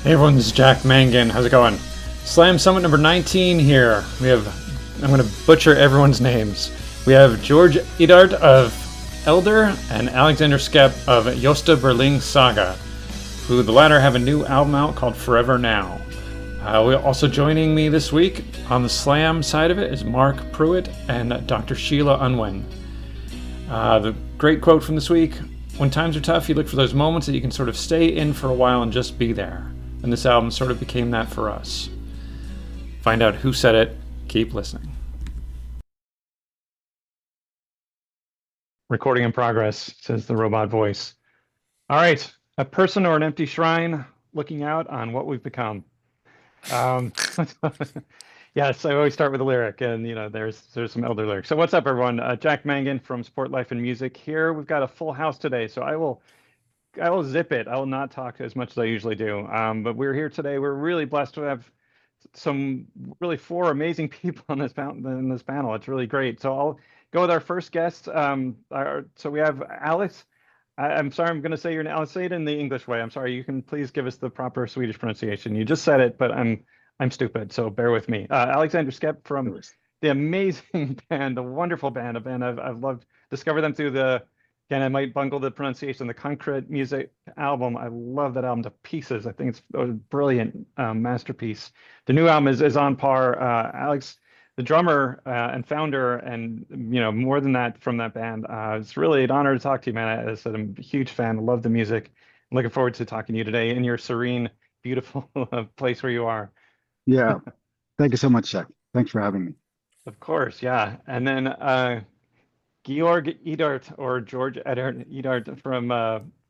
Hey everyone, this is Jack Mangan. How's it going? Slam Summit number 19 here. I'm going to butcher everyone's names. We have Georg Edert of Elder and Alexander Skepp of Gosta Berlings Saga, who the latter have a new album out called Forever Now. Also joining me this week on the Slam side of it is Mark Pruett and Dr. Sheila Unwin. The great quote from this week: when times are tough, you look for those moments that you can sort of stay in for a while and just be there. And this album sort of became that for us. Find out who said it. Keep listening. Recording in progress, says the robot voice. All right, a person or an empty shrine looking out on what we've become. Yes, I always start with a lyric, and there's some Elder lyrics. So what's up, everyone? Jack Mangan from Sport Life and Music here. We've got a full house today, so I will zip it. I will not talk as much as I usually do. But we're here today. We're really blessed to have four amazing people on this panel. It's really great. So I'll go with our first guest. So we have Alex. I'm sorry, I'm going to say your name. I'll say it in the English way. I'm sorry. You can please give us the proper Swedish pronunciation. You just said it, but I'm stupid, so bear with me. Alexander Skepp from the amazing band, the wonderful band, a band I've loved. Discovered them through again, I might bungle the pronunciation, the Concrete Music album. I love that album to pieces. I think it's a brilliant masterpiece. The new album is on par. Alex, the drummer and founder, and more than that from that band. It's really an honor to talk to you, man. As I said, I'm a huge fan. I love the music. I'm looking forward to talking to you today in your serene, beautiful place where you are. Yeah, thank you so much, Jack. Thanks for having me. Of course, yeah. And then Georg Edert or Georg Edert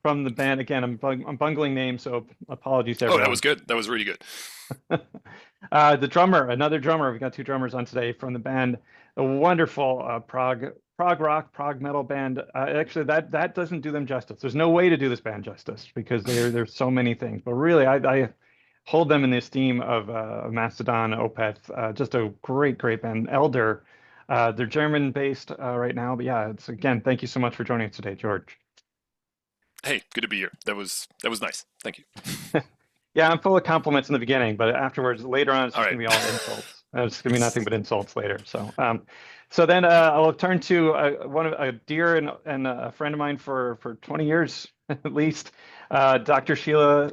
from the band. Again, I'm bungling names, so apologies to everyone. Oh, that was good. That was really good. The drummer, another drummer. We've got two drummers on today from the band. A wonderful prog rock, prog metal band. Actually, that doesn't do them justice. There's no way to do this band justice because there's so many things. But really, I hold them in the esteem of Mastodon, Opeth. Just a great band. Elder. They're German-based right now, but yeah, again, thank you so much for joining us today, George. Hey, good to be here. That was nice. Thank you. Yeah, I'm full of compliments in the beginning, but afterwards, later on, it's just gonna be all insults. It's gonna be nothing but insults later. So then I'll turn to a dear and a friend of mine for 20 years at least, Dr. Sheila.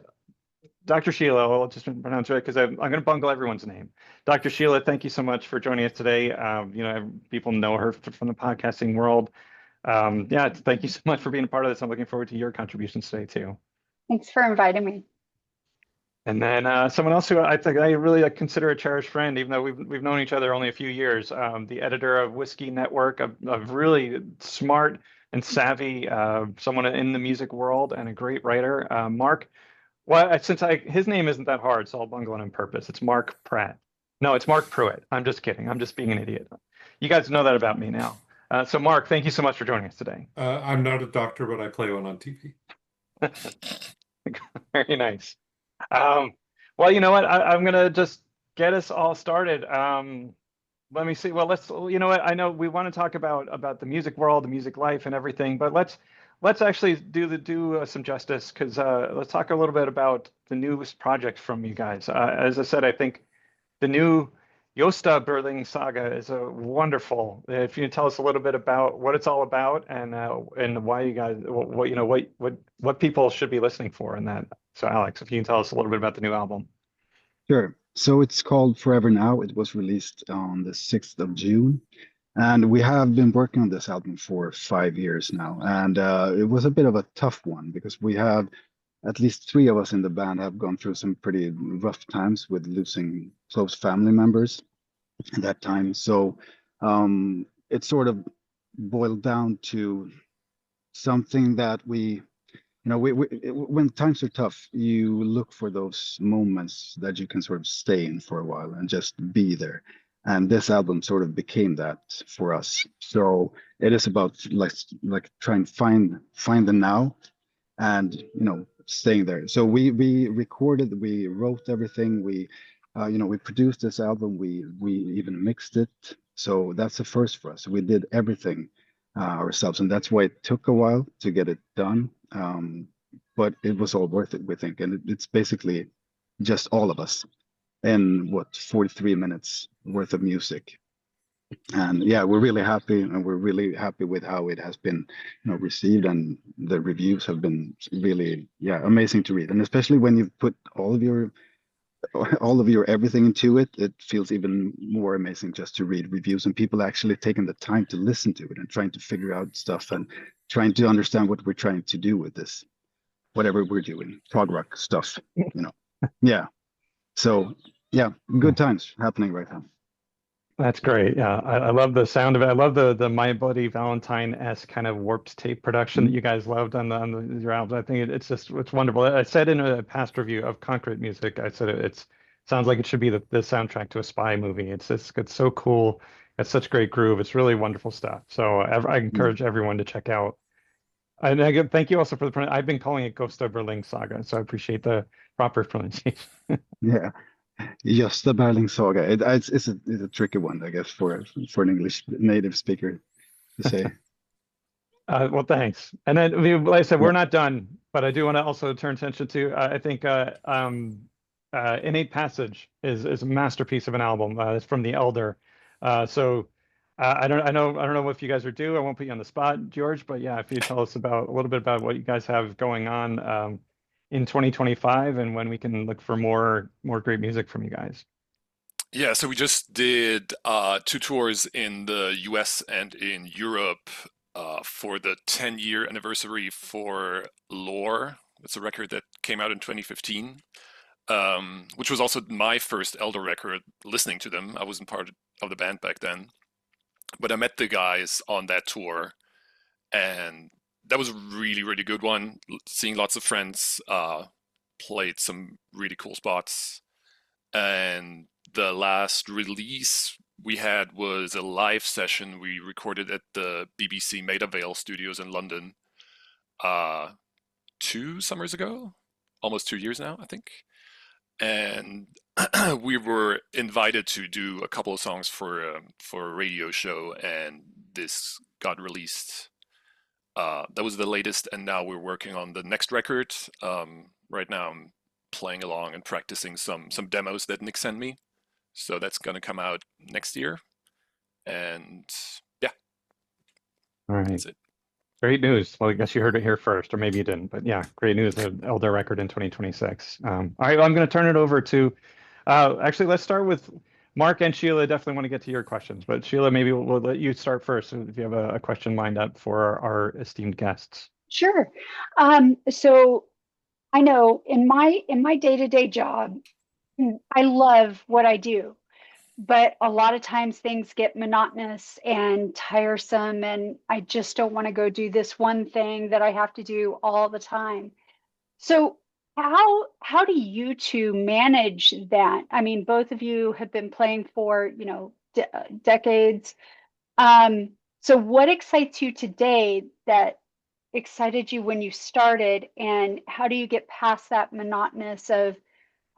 Dr. Sheila, I'll just pronounce it right because I'm going to bungle everyone's name. Dr. Sheila, thank you so much for joining us today. People know her from the podcasting world. Yeah, thank you so much for being a part of this. I'm looking forward to your contributions today too. Thanks for inviting me. And then someone else who I think I really consider a cherished friend, even though we've known each other only a few years, the editor of Whiskey Network, a really smart and savvy someone in the music world and a great writer, Mark. Well, his name isn't that hard, so I'll bungle it on purpose. It's Mark Pratt. No, it's Mark Pruett. I'm just kidding. I'm just being an idiot. You guys know that about me now. So Mark, thank you so much for joining us today. I'm not a doctor, but I play one on TV. Very nice. Well, you know what? I'm gonna just get us all started. Let me see. Well, you know what? I know we want to talk about the music world, the music life, and everything, but let's actually do some justice because let's talk a little bit about the newest project from you guys. As I said, I think the new Gosta Berlings Saga is a wonderful. If you can tell us a little bit about what it's all about and why you guys, what people should be listening for in that. So, Alex, if you can tell us a little bit about the new album. Sure. So it's called Forever Now. It was released on the 6th of June. And we have been working on this album for 5 years now. And it was a bit of a tough one because we have at least 3 of us in the band have gone through some pretty rough times with losing close family members at that time. So it sort of boiled down to something that when times are tough, you look for those moments that you can sort of stay in for a while and just be there. And this album sort of became that for us. So it is about like trying to find the now and staying there. So we recorded, we wrote everything, we produced this album, we even mixed it. So that's the first for us. We did everything ourselves, and that's why it took a while to get it done. But it was all worth it, we think. And it's basically just all of us, in what, 43 minutes worth of music. And yeah, we're really happy, and we're really happy with how it has been, received, and the reviews have been really, amazing to read. And especially when you put all of your everything into it, it feels even more amazing just to read reviews and people actually taking the time to listen to it and trying to figure out stuff and trying to understand what we're trying to do with this, whatever we're doing, prog rock stuff, Yeah. So yeah, good times happening right now. That's great. Yeah, I love the sound of it. I love the My Bloody Valentine-esque kind of warped tape production that you guys loved on your albums. I think it's wonderful. I said in a past review of Concrete Music, I said it sounds like it should be the soundtrack to a spy movie. It's so cool. It's such great groove. It's really wonderful stuff. So I encourage everyone to check out. And again, thank you also for the I've been calling it Gosta Berlings Saga, so I appreciate the proper pronunciation. Yeah. Gosta Berlings Saga. It's a tricky one, I guess, for an English native speaker to say. Well, thanks. And then, like I said, we're Yeah. not done, but I do want to also turn attention to, I think, Innate Passage is a masterpiece of an album. It's from The Elder. I don't know if you guys are due. I won't put you on the spot, George, but yeah, if you tell us a little bit about what you guys have going on in 2025 and when we can look for more great music from you guys. Yeah, so we just did 2 tours in the US and in Europe for the 10-year anniversary for Lore. It's a record that came out in 2015, which was also my first Elder record listening to them. I wasn't part of the band back then, but I met the guys on that tour, and that was a really, really good one. Seeing lots of friends, played some really cool spots. And the last release we had was a live session we recorded at the BBC Maida Vale studios in London 2 summers ago, almost 2 years now, I think. And we were invited to do a couple of songs for a radio show, and this got released. That was the latest, and now we're working on the next record. Right now, I'm playing along and practicing some demos that Nick sent me. So that's gonna come out next year, and yeah, All right. that's it. Great news. Well, I guess you heard it here first, or maybe you didn't, but yeah, great news. The Elder record in 2026. All right, well, I'm going to turn it over to, actually, let's start with Mark and Sheila. Definitely want to get to your questions, but Sheila, maybe we'll let you start first if you have a question lined up for our esteemed guests. Sure. So I know in my day-to-day job, I love what I do, but a lot of times things get monotonous and tiresome, and I just don't want to go do this one thing that I have to do all the time. So how do you two manage that? I mean, both of you have been playing for, decades. So what excites you today that excited you when you started, and how do you get past that monotonous of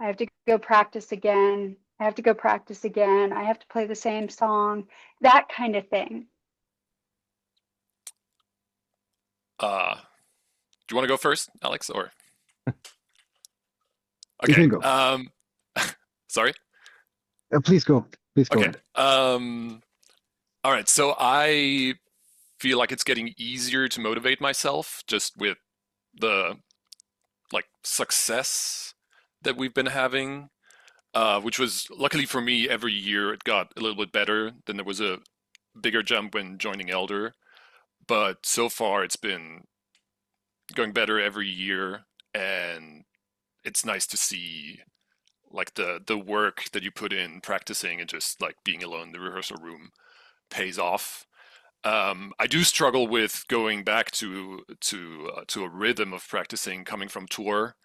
I have to go practice again, I have to go practice again, I have to play the same song, that kind of thing? Do you want to go first, Alex, or? You Okay. can go. Sorry. Please go. Please go Okay. ahead. All right. So I feel like it's getting easier to motivate myself just with the success that we've been having, which was luckily for me, every year it got a little bit better. Then there was a bigger jump when joining Elder, but so far it's been going better every year, and it's nice to see like the work that you put in practicing and just like being alone in the rehearsal room pays off. I do struggle with going back to a rhythm of practicing coming from tour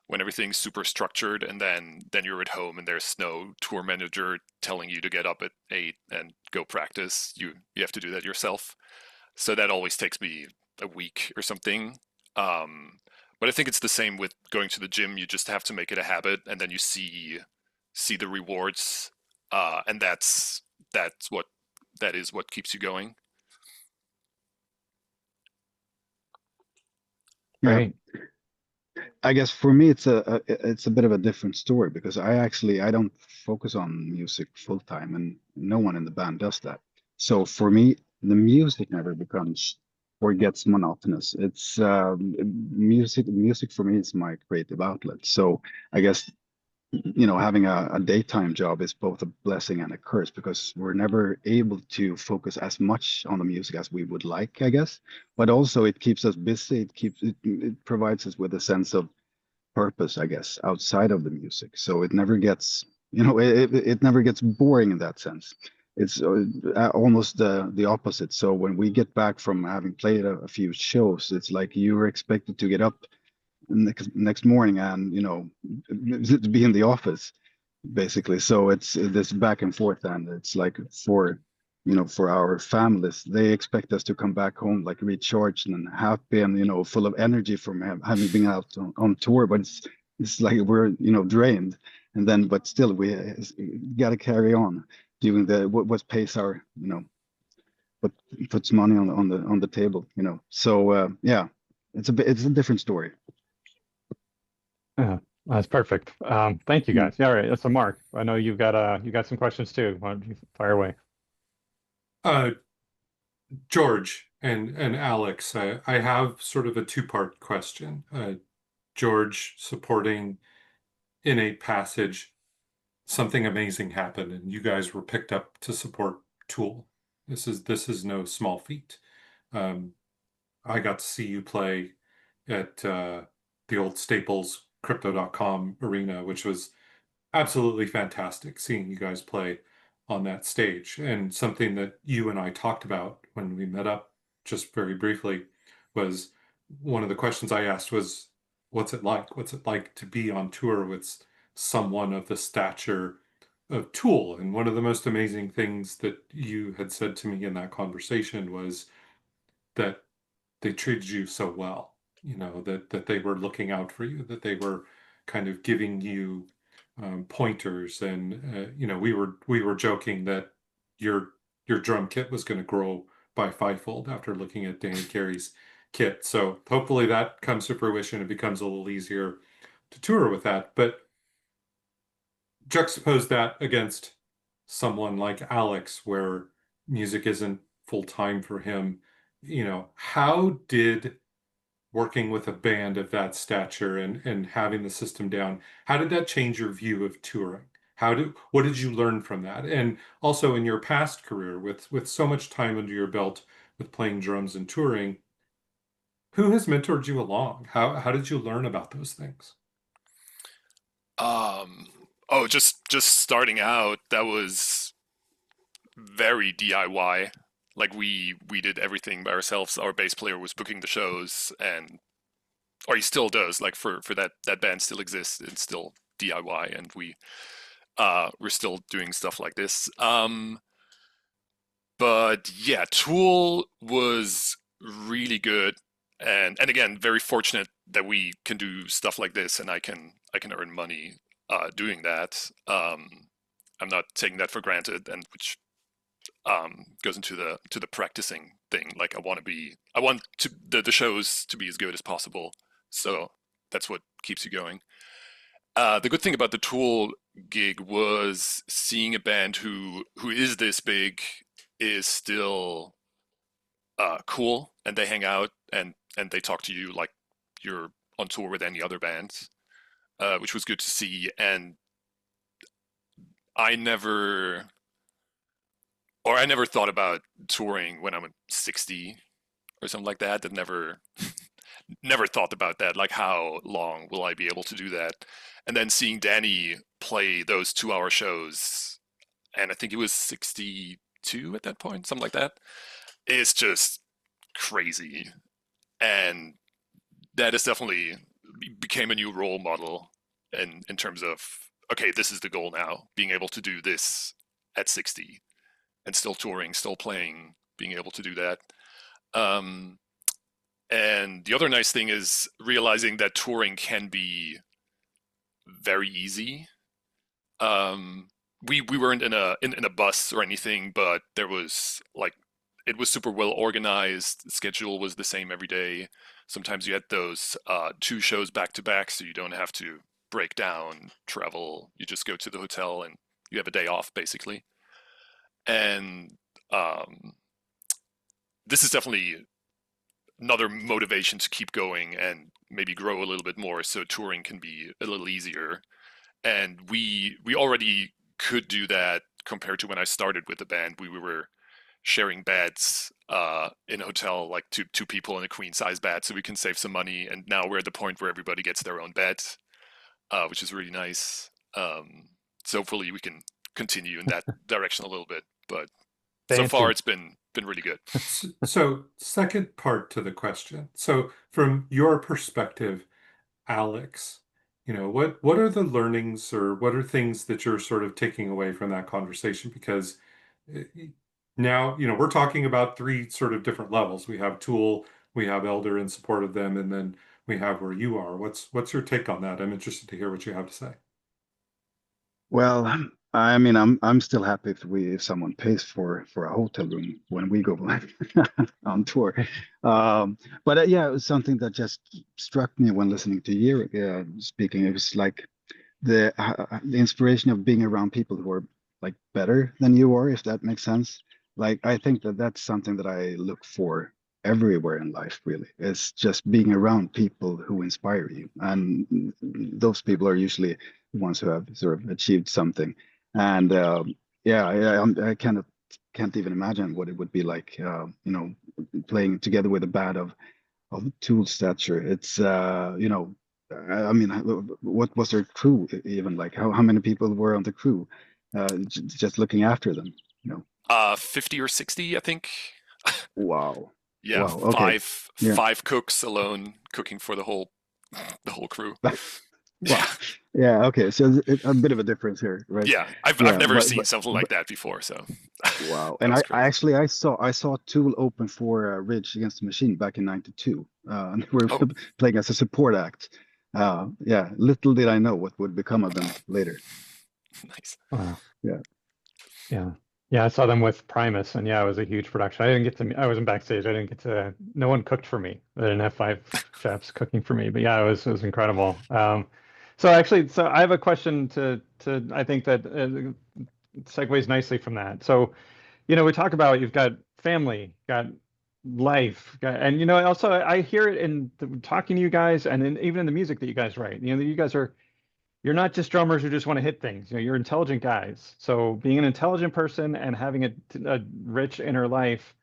when everything's super structured, and then you're at home and there's no tour manager telling you to get up at 8 and go practice. You have to do that yourself. So that always takes me a week or something. But I think it's the same with going to the gym. You just have to make it a habit, and then you see the rewards, and that is what keeps you going. Yeah. Right. I guess for me it's a bit of a different story because I don't focus on music full time, and no one in the band does that. So for me, the music never becomes or gets monotonous. It's music for me is my creative outlet. So I guess having a daytime job is both a blessing and a curse because we're never able to focus as much on the music as we would like, I guess. But also it keeps us busy. It provides us with a sense of purpose, I guess, outside of the music. So it never gets, it never gets boring in that sense. It's almost the opposite. So when we get back from having played a few shows, it's like you're expected to get up next morning and be in the office basically. So it's this back and forth, and it's like for our families, they expect us to come back home like recharged and happy and full of energy from having been out on tour, but it's like we're drained, and then but still we got to carry on doing what pays our what puts money on the table, so yeah, it's a different story. Yeah, that's perfect. Thank you Hmm. guys. Yeah, all right. So Mark, I know you got some questions too. Why don't you fire away? Uh, George and Alex, I have sort of a two-part question. George, supporting in a passage, something amazing happened, and you guys were picked up to support Tool. This is no small feat. I got to see you play at the old Staples Crypto.com arena, which was absolutely fantastic seeing you guys play on that stage. And something that you and I talked about when we met up just very briefly was one of the questions I asked was, what's it like? What's it like to be on tour with someone of the stature of Tool? And one of the most amazing things that you had said to me in that conversation was that they treated you so well, that they were looking out for you, that they were kind of giving you pointers, and we were joking that your drum kit was going to grow by fivefold after looking at Danny Carey's kit. So hopefully that comes to fruition. It becomes a little easier to tour with that. But juxtapose that against someone like Alex, where music isn't full time for him. How did working with a band of that stature and having the system down, how did that change your view of touring? What did you learn from that? And also in your past career with so much time under your belt with playing drums and touring, who has mentored you along? How did you learn about those things? Just starting out, that was very DIY. Like we did everything by ourselves. Our bass player was booking the shows, and or he still does. Like for that band still exists. It's still DIY, and we're still doing stuff like this. But yeah, Tool was really good, and again, very fortunate that we can do stuff like this, and I can earn money doing that. I'm not taking that for granted, and which goes into the practicing thing. Like I want the shows to be as good as possible, so that's what keeps you going. The good thing about the Tool gig was seeing a band who is this big is still cool, and they hang out and they talk to you like you're on tour with any other bands, which was good to see. And I never I never thought about touring when I'm 60 or something like that. That never thought about that. Like, how long will I be able to do that? And then seeing Danny play those 2-hour shows, and I think he was 62 at that point, something like that. It's just crazy. And that is definitely became a new role model in terms of, okay, this is the goal now, being able to do this at 60 and still touring, still playing, being able to do that. And the other nice thing is realizing that touring can be very easy. We weren't in a bus or anything, but there was like it was super well organized. The schedule was the same every day. Sometimes you had those 2 shows back to back, so you don't have to break down, travel. You just go to the hotel and you have a day off, basically. And this is definitely another motivation to keep going and maybe grow a little bit more, so touring can be a little easier. And we already could do that compared to when I started with the band. We were sharing beds in a hotel, like two people in a queen size bed, so we can save some money. And now we're at the point where everybody gets their own bed, which is really nice. So hopefully we can continue in that direction a little bit. But so far Fancy. it's been really good. So, second part to the question. So, from your perspective, Alex, what are the learnings or what are things that you're sort of taking away from that conversation? Because now, we're talking about 3 sort of different levels. We have Tool, we have Elder in support of them, and then we have where you are. What's your take on that? I'm interested to hear what you have to say. Well, I mean, I'm still happy if someone pays for a hotel room when we go on tour. But yeah, it was something that just struck me when listening to you speaking. It was like the inspiration of being around people who are like better than you are, if that makes sense. Like I think that that's something that I look for everywhere in life. Really, it's just being around people who inspire you, and those people are usually the ones who have sort of achieved something. And yeah, I kind of can't even imagine what it would be like, playing together with a band of Tool stature. It's I mean, what was their crew even like? How many people were on the crew? Just looking after them, 50 or 60, I think. Wow. Yeah, Wow. Okay. Yeah. five cooks alone cooking for the whole crew. Wow. Yeah. Okay. So a bit of a difference here, right? Yeah, I've Yeah. never But seen something like that before, so wow. that And was I crazy. actually I saw Tool open for Rage Against the Machine back in '92. And they were Oh, playing as a support act. Yeah. Little did I know what would become of them later. nice. Wow. Yeah. Yeah. Yeah, I saw them with Primus, and yeah, it was a huge production. I didn't get to, I wasn't backstage. I didn't get to, no one cooked for me. I didn't have 5 chefs cooking for me, but yeah, it was incredible. So I have a question I think that segues nicely from that. So, we talk about you've got family, got life, and also I hear it in talking to you guys, and even in the music that you guys write. You guys you're not just drummers who just want to hit things. You're intelligent guys. So being an intelligent person and having a rich inner life,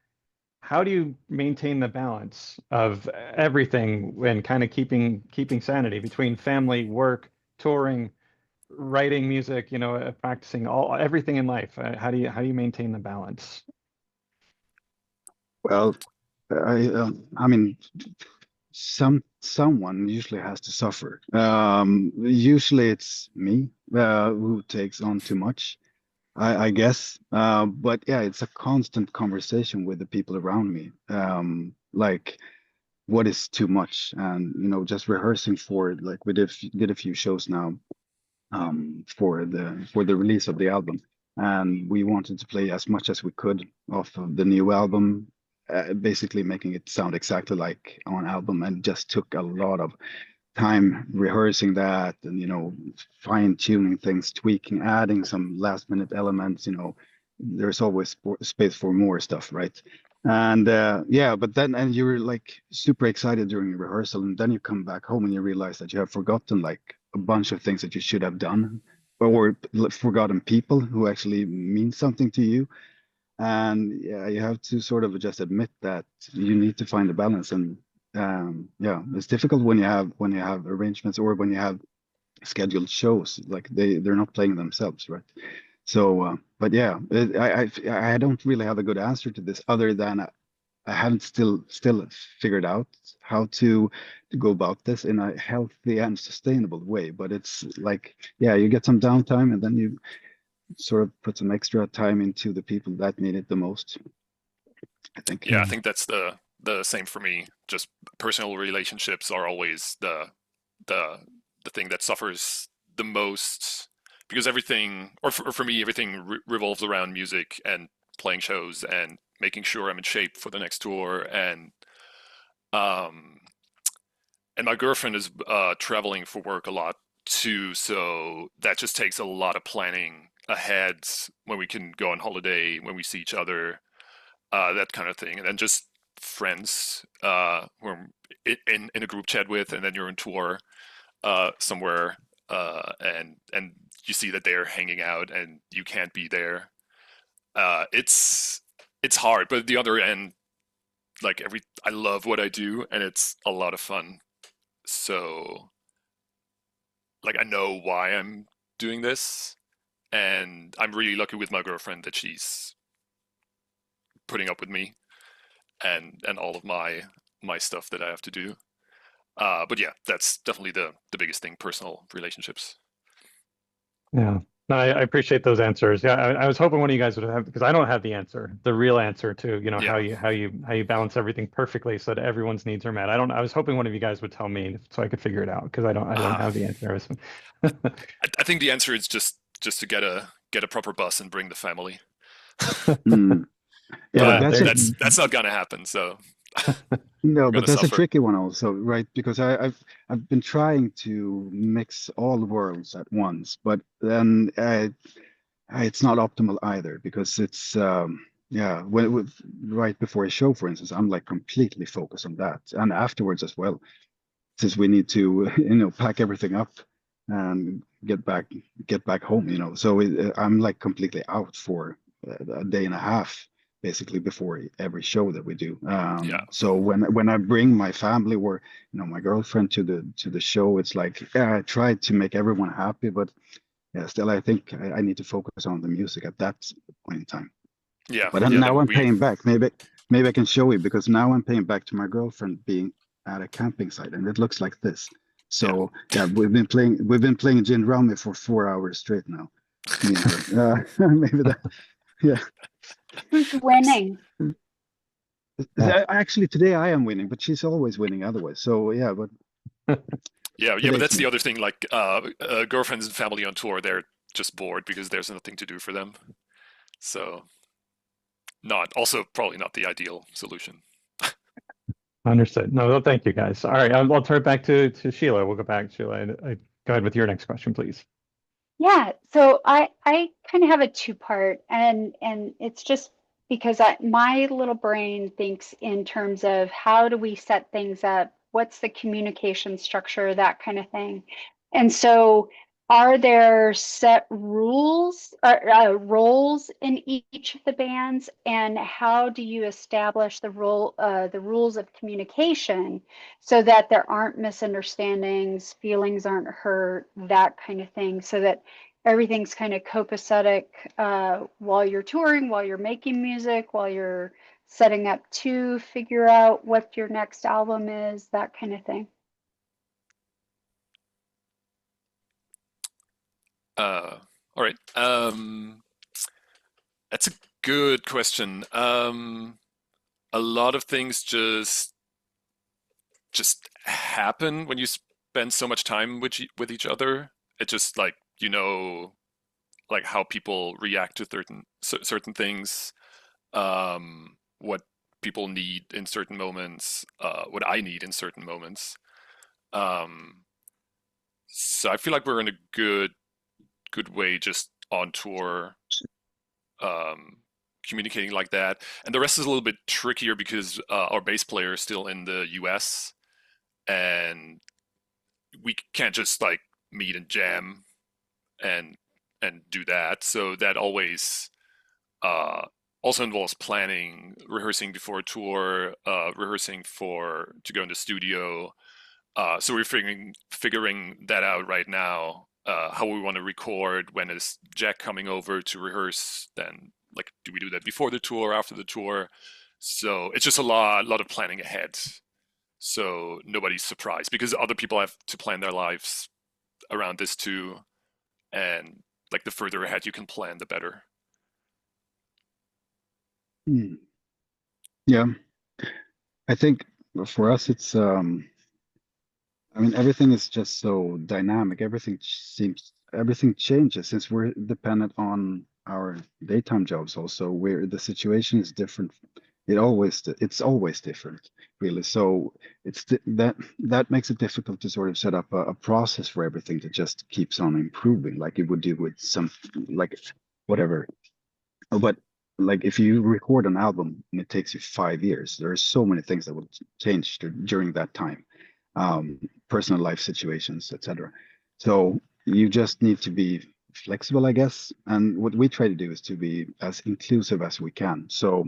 how do you maintain the balance of everything and kind of keeping sanity between family, work, touring, writing music, practicing everything in life? How do you maintain the balance? Well, I mean, someone usually has to suffer. Usually it's me who takes on too much, I guess. But yeah, it's a constant conversation with the people around me. Like what is too much, and just rehearsing for it. Like we did a few shows now for the release of the album, and we wanted to play as much as we could off of the new album, basically making it sound exactly like on album, and just took a lot of time rehearsing that, and fine tuning things, tweaking, adding some last minute elements. There's always space for more stuff, right? And yeah, but then and you're like super excited during rehearsal, and then you come back home and you realize that you have forgotten like a bunch of things that you should have done, or forgotten people who actually mean something to you. And yeah, you have to sort of just admit that you need to find a balance. And yeah, it's difficult when you have arrangements, or when you have scheduled shows, like they're not playing themselves, right? So but yeah, I don't really have a good answer to this, other than I haven't still figured out how to go about this in a healthy and sustainable way. But it's like, yeah, you get some downtime, and then you sort of put some extra time into the people that need it the most, I think. Yeah, I think that's the same for me. Just personal relationships are always the thing that suffers the most, because everything, or for me, everything revolves around music and playing shows and making sure I'm in shape for the next tour, and my girlfriend is traveling for work a lot too, so that just takes a lot of planning ahead when we can go on holiday, when we see each other, that kind of thing. And then just friends who I'm in a group chat with, and then you're on tour somewhere, and you see that they're hanging out and you can't be there. It's hard, but at the other end, like I love what I do, and it's a lot of fun. So, like, I know why I'm doing this, and I'm really lucky with my girlfriend that she's putting up with me and all of my stuff that I have to do. But yeah, that's definitely the biggest thing: personal relationships. Yeah. No, I appreciate those answers. Yeah, I was hoping one of you guys would have, because I don't have the answer, the real answer to, how Yeah. you balance everything perfectly so that everyone's needs are met. I was hoping one of you guys would tell me so I could figure it out, because I don't Uh, have the answer. I think the answer is just to get a proper bus and bring the family. Mm. Yeah, but But Yeah, that's a there's that's not gonna happen. So no, we're but gonna that's a suffer. tricky one also, right? Because I've been trying to mix all the worlds at once, but then it's not optimal either because it's yeah, right before a show, for instance, I'm like completely focused on that, and afterwards as well, since we need to pack everything up and get back home, so I'm like completely out for a day and a half basically before every show that we do. Yeah, So when I bring my family or my girlfriend to the show, it's like, yeah, I tried to make everyone happy, but yeah, still I think I need to focus on the music at that point in time. yeah, But then yeah. now Then I'm we paying back. Maybe I can show you because now I'm paying back to my girlfriend being at a camping site, and it looks like this. yeah. So yeah, we've been playing gin rummy for 4 hours straight now, me and her. Maybe that. Yeah. Who's Nice. winning? Actually, today I am winning, but she's always winning otherwise. So yeah, but Yeah, yeah. But today's that's the me. other thing. Like, girlfriends and family on tour, they're just bored because there's nothing to do for them. So not also probably not the ideal solution. Understood. No, well, thank you guys. All right, I'll turn it back to Sheila. We'll go back, Sheila. Go ahead with your next question, please. Yeah, so I kind of have a two-part, and it's just because my little brain thinks in terms of how do we set things up, what's the communication structure, that kind of thing. And so are there set rules or roles in each of the bands, and how do you establish the rules of communication so that there aren't misunderstandings, feelings aren't hurt, that kind of thing, so that everything's kind of copacetic while you're touring, while you're making music, while you're setting up to figure out what your next album is, that kind of thing. All right. That's a good question. A lot of things just happen when you spend so much time with each other. It just like like how people react to certain things, what people need in certain moments, what I need in certain moments. Um, so I feel like we're in a good way just on tour, um, communicating like that. And the rest is a little bit trickier because our bass player is still in the US, and we can't just like meet and jam and do that. So that always uh, also involves planning, rehearsing before a tour, rehearsing to go in the studio. So we're figuring that out right now. How we want to record, when is Jack coming over to rehearse, then like do we do that before the tour, after the tour? So it's just a lot of planning ahead, so nobody's surprised, because other people have to plan their lives around this too, and like the further ahead you can plan, the better. Hmm. Yeah, I think for us it's I mean, everything is just so dynamic. Everything changes since we're dependent on our daytime jobs also, where the situation is different. It's always different, really. So that makes it difficult to sort of set up a process for everything that just keeps on improving, like you would do with some, like whatever. But like if you record an album and it takes you 5 years, there are so many things that will change during that time, personal life situations, etc. So you just need to be flexible, I guess. And what we try to do is to be as inclusive as we can. So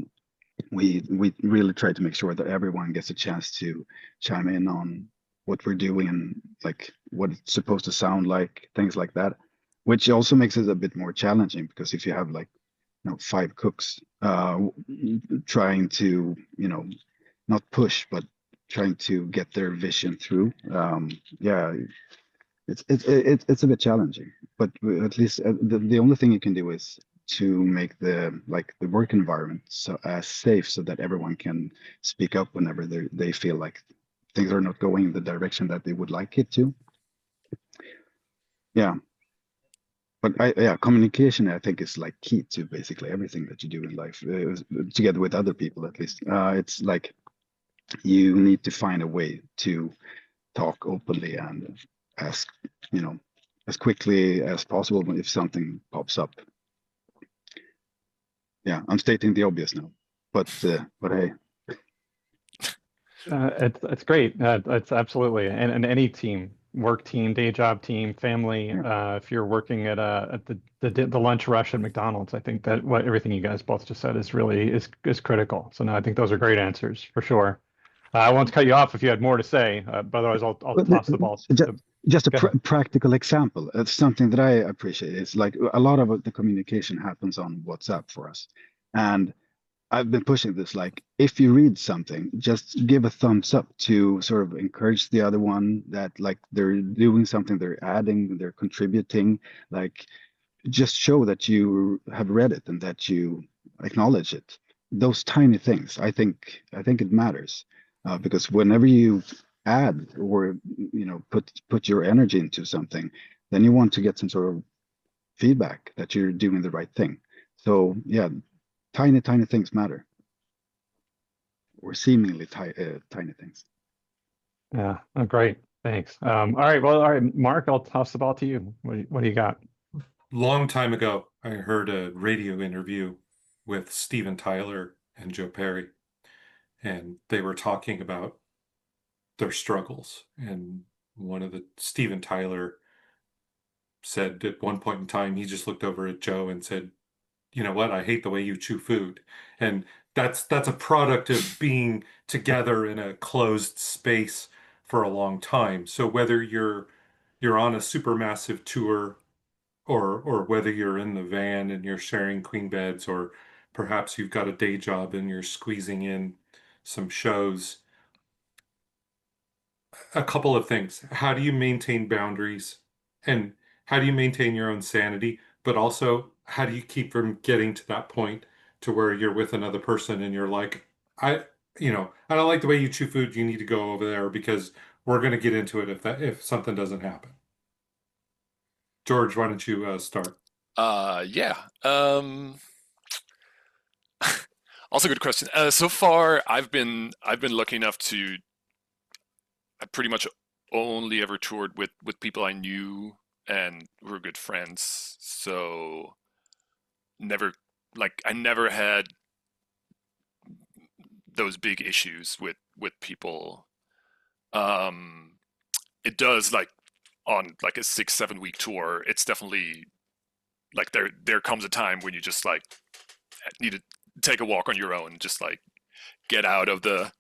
we really try to make sure that everyone gets a chance to chime in on what we're doing and like what it's supposed to sound like, things like that, which also makes it a bit more challenging because if you have like 5 cooks trying to not push but trying to get their vision through, yeah, it's a bit challenging, but at least the only thing you can do is to make the work environment so as safe so that everyone can speak up whenever they feel like things are not going in the direction that they would like it to. Yeah. But communication I think is like key to basically everything that you do in life, together with other people at least. It's like you need to find a way to talk openly and ask, as quickly as possible if something pops up. Yeah, I'm stating the obvious now, but hey. It's great. It's absolutely, and any team, work team, day job team, family. If you're working at the lunch rush at McDonald's, I think that what everything you guys both just said is really is critical. So no, I think those are great answers for sure. I won't cut you off if you had more to say, but otherwise I'll toss the ball. Just a practical example. It's something that I appreciate. It's like a lot of the communication happens on WhatsApp for us, and I've been pushing this, like if you read something, just give a thumbs up to sort of encourage the other one that like they're doing something, they're adding, they're contributing, like just show that you have read it and that you acknowledge it. Those tiny things, I think it matters, because whenever you add or put your energy into something, then you want to get some sort of feedback that you're doing the right thing. So yeah, tiny things matter, or seemingly tiny things. Yeah, oh, great. Thanks. All right, Mark, I'll toss the ball to you. What do you got? Long time ago, I heard a radio interview with Steven Tyler and Joe Perry, and they were talking about their struggles. And Steven Tyler said at one point in time, he just looked over at Joe and said, "You know what? I hate the way you chew food." And that's a product of being together in a closed space for a long time. So whether you're on a supermassive tour or whether you're in the van and you're sharing queen beds, or perhaps you've got a day job and you're squeezing in some shows, a couple of things. How do you maintain boundaries? And how do you maintain your own sanity? But also, how do you keep from getting to that point to where you're with another person and you're like, I don't like the way you chew food. You need to go over there because we're going to get into it if something doesn't happen. George, why don't you start? Yeah. Also, good question. So far, I've been lucky enough to. I pretty much only ever toured with people I knew and were good friends. So I never had those big issues with people. It does on like a 6-7 week tour. It's definitely like there comes a time when you just like need to take a walk on your own, just like get out of the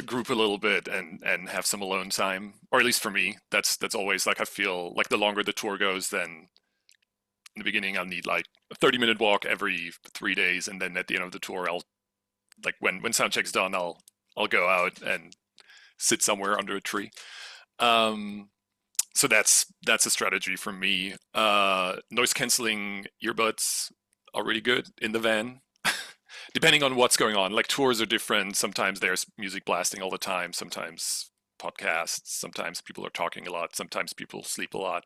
group a little bit and have some alone time. Or at least for me, that's always like, I feel like the longer the tour goes, then in the beginning I'll need like a 30-minute walk every 3 days, and then at the end of the tour I'll like when sound check's done, I'll go out and sit somewhere under a tree. So that's a strategy for me. Noise canceling earbuds are really good in the van. Depending on what's going on, like tours are different. Sometimes there's music blasting all the time. Sometimes podcasts. Sometimes people are talking a lot. Sometimes people sleep a lot.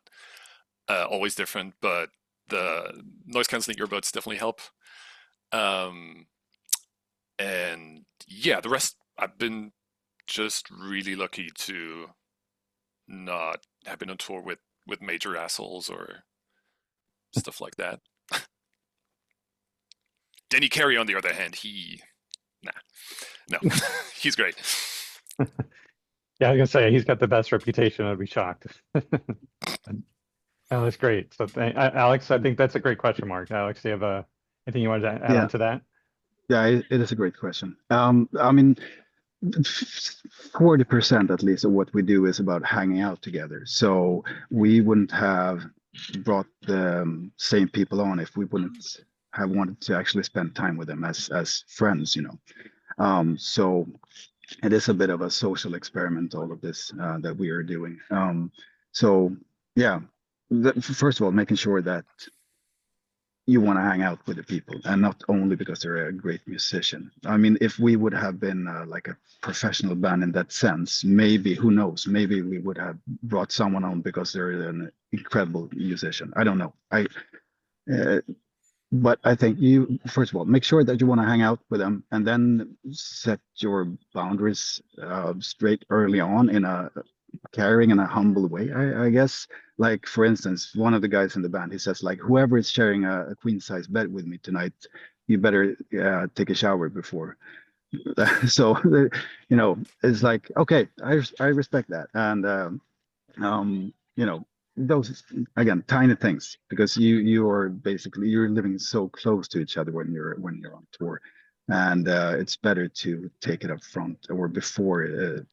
Always different, but the noise canceling earbuds definitely help. And yeah, the rest I've been just really lucky to not have been on tour with major assholes or stuff like that. Denny Carey, on the other hand, no, he's great. Yeah, I was gonna say he's got the best reputation. I'd be shocked. Oh, that's great. So, Alex, I think that's a great question mark. Alex, do you have anything you wanted to add Yeah, on to that? yeah, it is a great question. I mean, 40% at least of what we do is about hanging out together. So we wouldn't have brought the same people on if we wouldn't have wanted to actually spend time with them as friends, you know. So it is a bit of a social experiment, all of this that we are doing. So yeah, first of all, making sure that you want to hang out with the people, and not only because they're a great musician. I mean, if we would have been like a professional band in that sense, maybe, who knows, maybe we would have brought someone on because they're an incredible musician. I don't know. Uh, but I think you, first of all, make sure that you want to hang out with them, and then set your boundaries straight early on in a caring and a humble way, I guess. Like, for instance, one of the guys in the band, he says, like, whoever is sharing a queen size bed with me tonight, you better take a shower before. So, you know, it's like, okay, I respect that. And, you know, those, again, tiny things, because you are basically, you're living so close to each other when you're on tour. And it's better to take it up front or before it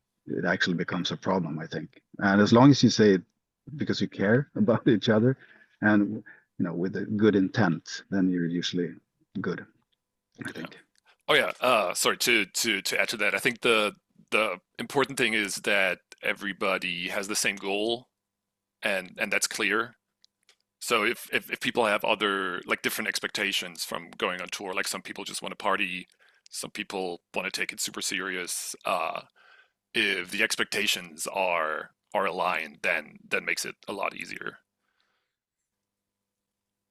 actually becomes a problem, I think. And as long as you say it because you care about each other, and you know, with a good intent, then you're usually good, I Yeah. think. Oh yeah. Sorry to add to that. I think the important thing is that everybody has the same goal, and that's clear. So if people have other, like, different expectations from going on tour, like some people just want to party, some people want to take it super serious. If the expectations are aligned, then that makes it a lot easier.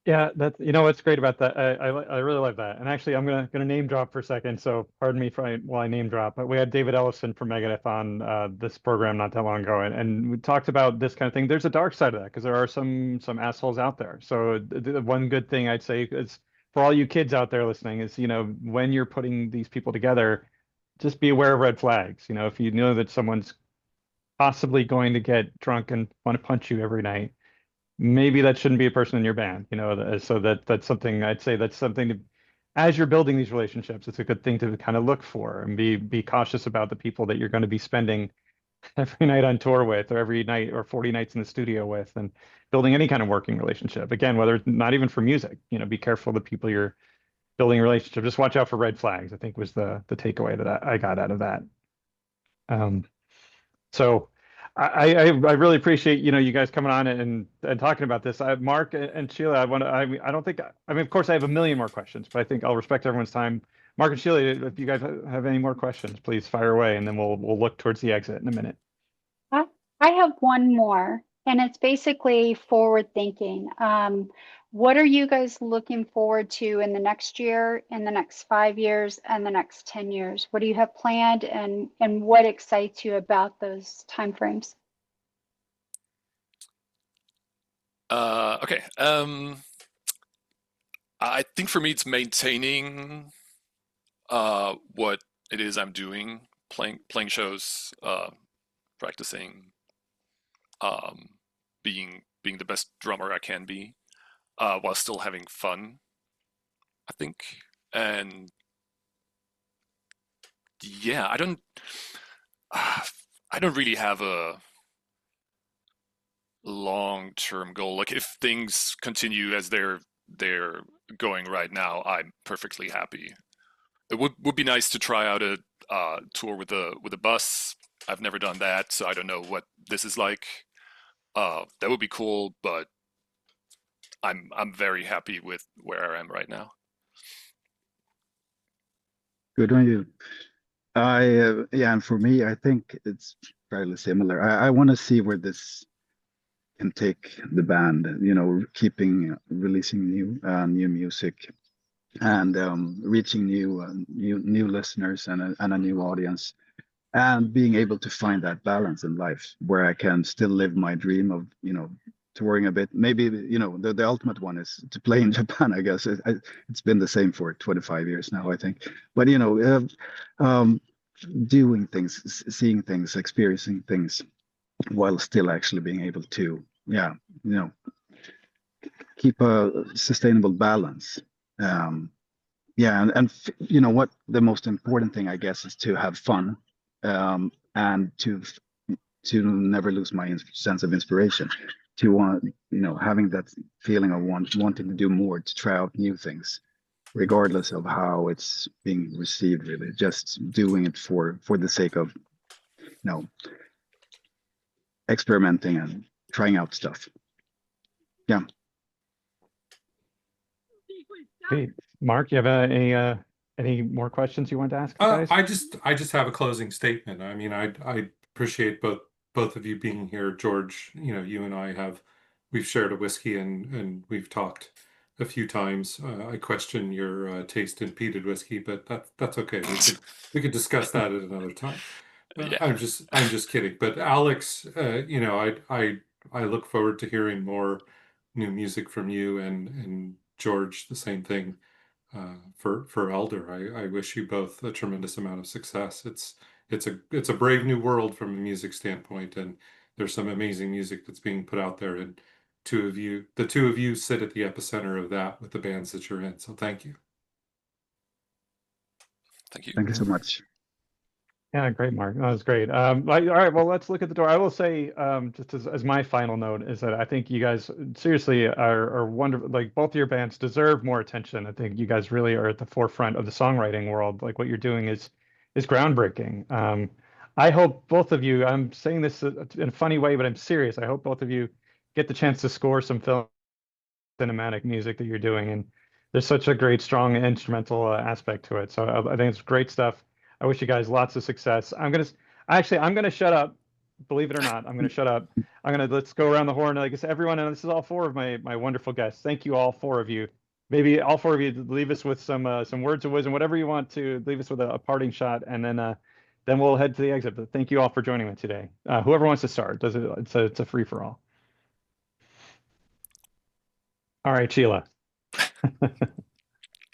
Yeah, that's what's great about that. I really love that. And actually, I'm gonna name drop for a second. So pardon me for while I name drop. But we had David Ellison from Megadeth on this program not that long ago, and we talked about this kind of thing. There's a dark side of that because there are some assholes out there. So the one good thing I'd say is for all you kids out there listening is, when you're putting these people together, just be aware of red flags. If you know that someone's possibly going to get drunk and want to punch you every night, maybe that shouldn't be a person in your band, so that's something I'd say, that's something to, as you're building these relationships, it's a good thing to kind of look for and be cautious about the people that you're going to be spending every night on tour with, or every night or 40 nights in the studio with, and building any kind of working relationship. Again, whether it's not even for music, be careful of the people you're building a relationship. Just watch out for red flags, I think was the takeaway that I got out of that. So I really appreciate you guys coming on and talking about this. Mark and Sheila, I don't think, I mean, of course I have a million more questions, but I think I'll respect everyone's time. Mark and Sheila, if you guys have any more questions, please fire away, and then we'll look towards the exit in a minute. I have one more, and it's basically forward thinking. What are you guys looking forward to in the next year, in the next 5 years, and the next 10 years? What do you have planned, and what excites you about those timeframes? Okay. I think for me it's maintaining what it is I'm doing, playing shows, practicing, um, being the best drummer I can be, while still having fun, I think. And yeah, I don't really have a long-term goal. Like, if things continue as they're going right now, I'm perfectly happy. It would be nice to try out a tour with a bus. I've never done that, so I don't know what this is like. That would be cool, but I'm very happy with where I am right now. Good on you. Yeah, and for me, I think it's fairly similar. I want to see where this can take the band, keeping releasing new music and reaching new listeners and a new audience, and being able to find that balance in life where I can still live my dream of touring a bit. Maybe the ultimate one is to play in Japan. I guess it's been the same for 25 years now, I think. But doing things, seeing things, experiencing things, while still actually being able to, keep a sustainable balance. What the most important thing, I guess, is to have fun, and to never lose my sense of inspiration, to want, having that feeling of wanting to do more, to try out new things, regardless of how it's being received. Really, just doing it for the sake of, experimenting and trying out stuff. Yeah. Hey, Mark, you have any more questions you want to ask the guys? I just have a closing statement. I mean, I appreciate both of you being here. George, you and we've shared a whiskey and we've talked a few times. I question your taste in peated whiskey, but that's okay. We could discuss that at another time. Yeah. I'm just kidding. But Alex, I look forward to hearing more new music from you, and George, the same thing. For Elder, I wish you both a tremendous amount of success. It's a brave new world from a music standpoint, and there's some amazing music that's being put out there, and the two of you sit at the epicenter of that with the bands that you're in. So thank you. Thank you. Thank you so much. Yeah, great, Mark. That was great. All right, well, let's look at the door. I will say, just as my final note, is that I think you guys seriously are wonderful. Like, both of your bands deserve more attention. I think you guys really are at the forefront of the songwriting world. Like, what you're doing is groundbreaking. I hope both of you, I'm saying this in a funny way, but I'm serious. I hope both of you get the chance to score some film cinematic music that you're doing, and there's such a great, strong instrumental aspect to it. So I think it's great stuff. I wish you guys lots of success. I'm gonna shut up. Believe it or not, I'm gonna shut up. Let's go around the horn. Like I said, everyone, and this is all four of my wonderful guests. Thank you, all four of you. Maybe all four of you leave us with some words of wisdom, whatever you want to leave us with a parting shot, and then we'll head to the exit. But thank you all for joining me today. Whoever wants to start, it's a free for all. All right, Sheila.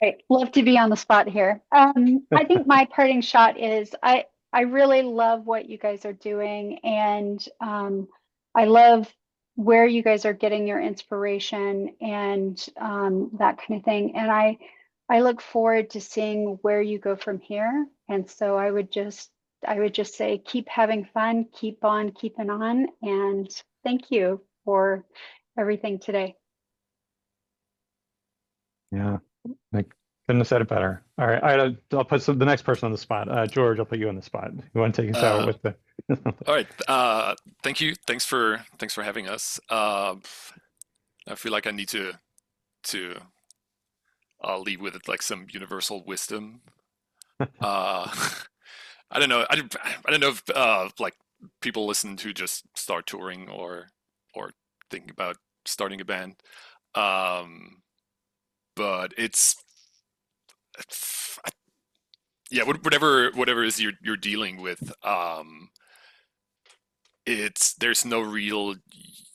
Great. Love to be on the spot here. I think my parting shot is I really love what you guys are doing, and I love where you guys are getting your inspiration and that kind of thing. And I look forward to seeing where you go from here. And so I would just say keep having fun, keep on keeping on, and thank you for everything today. Yeah, I couldn't have said it better. All right, I'll put the next person on the spot. George, I'll put you on the spot. You want to take us out with the? All right. Thank you. Thanks for having us. I feel like I need to leave with like some universal wisdom. I don't know. I don't know if like people listen to just start touring or thinking about starting a band. But yeah, whatever is you're dealing with, there's no real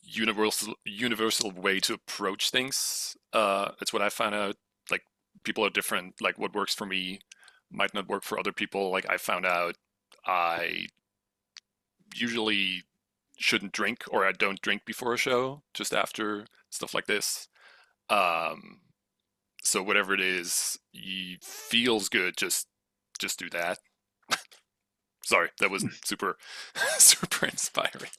universal way to approach things. That's what I found out. Like, people are different. Like, what works for me might not work for other people. Like, I found out I usually shouldn't drink, or I don't drink before a show, just after stuff like this. So whatever it is, feels good, just do that. Sorry, that wasn't super inspiring.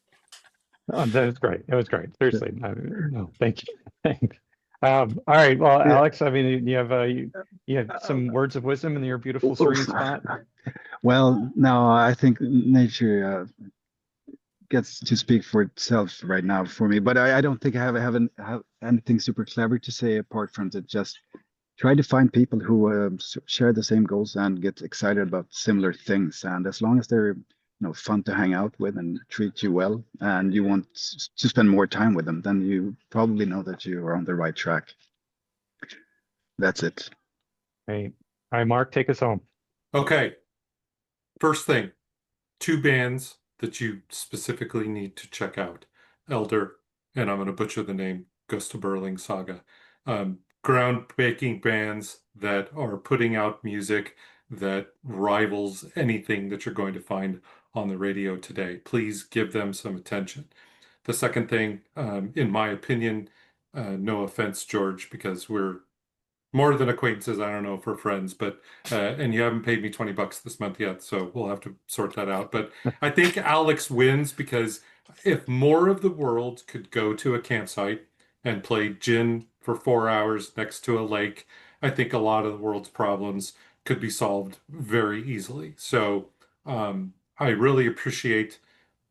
Oh, that was great. That was great. Seriously, no, thank you. Thanks. All right. Well, Yeah. Alex, I mean, you have some words of wisdom in your beautiful serene spot. Well, no, I think nature gets to speak for itself right now for me. But I don't think I have anything super clever to say apart from to just try to find people who share the same goals and get excited about similar things. And as long as they're fun to hang out with and treat you well, and you want to spend more time with them, then you probably know that you are on the right track. That's it. Hey, all right, Mark, take us home. Okay. First thing, 2 bands that you specifically need to check out. Elder, and I'm going to butcher the name, Gosta Berlings Saga. Groundbreaking bands that are putting out music that rivals anything that you're going to find on the radio today. Please give them some attention. The second thing, in my opinion, no offense, George, because we're more than acquaintances. I don't know if we're friends, but and you haven't paid me $20 this month yet, so we'll have to sort that out. But I think Alex wins because if more of the world could go to a campsite and play gin for 4 hours next to a lake, I think a lot of the world's problems could be solved very easily. So I really appreciate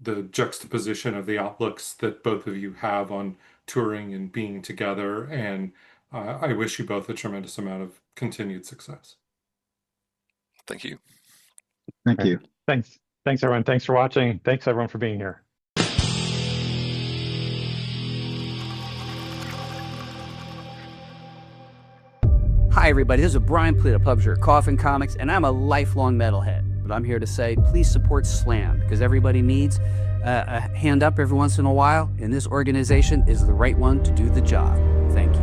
the juxtaposition of the outlooks that both of you have on touring and being together, and I wish you both a tremendous amount of continued success. Thank you. Thank you. Thanks. Thanks, everyone. Thanks for watching. Thanks, everyone, for being here. Hi, everybody. This is Brian Pruett, publisher of Coffin Comics, and I'm a lifelong metalhead. But I'm here to say, please support Slam, because everybody needs a hand up every once in a while, and this organization is the right one to do the job. Thank you.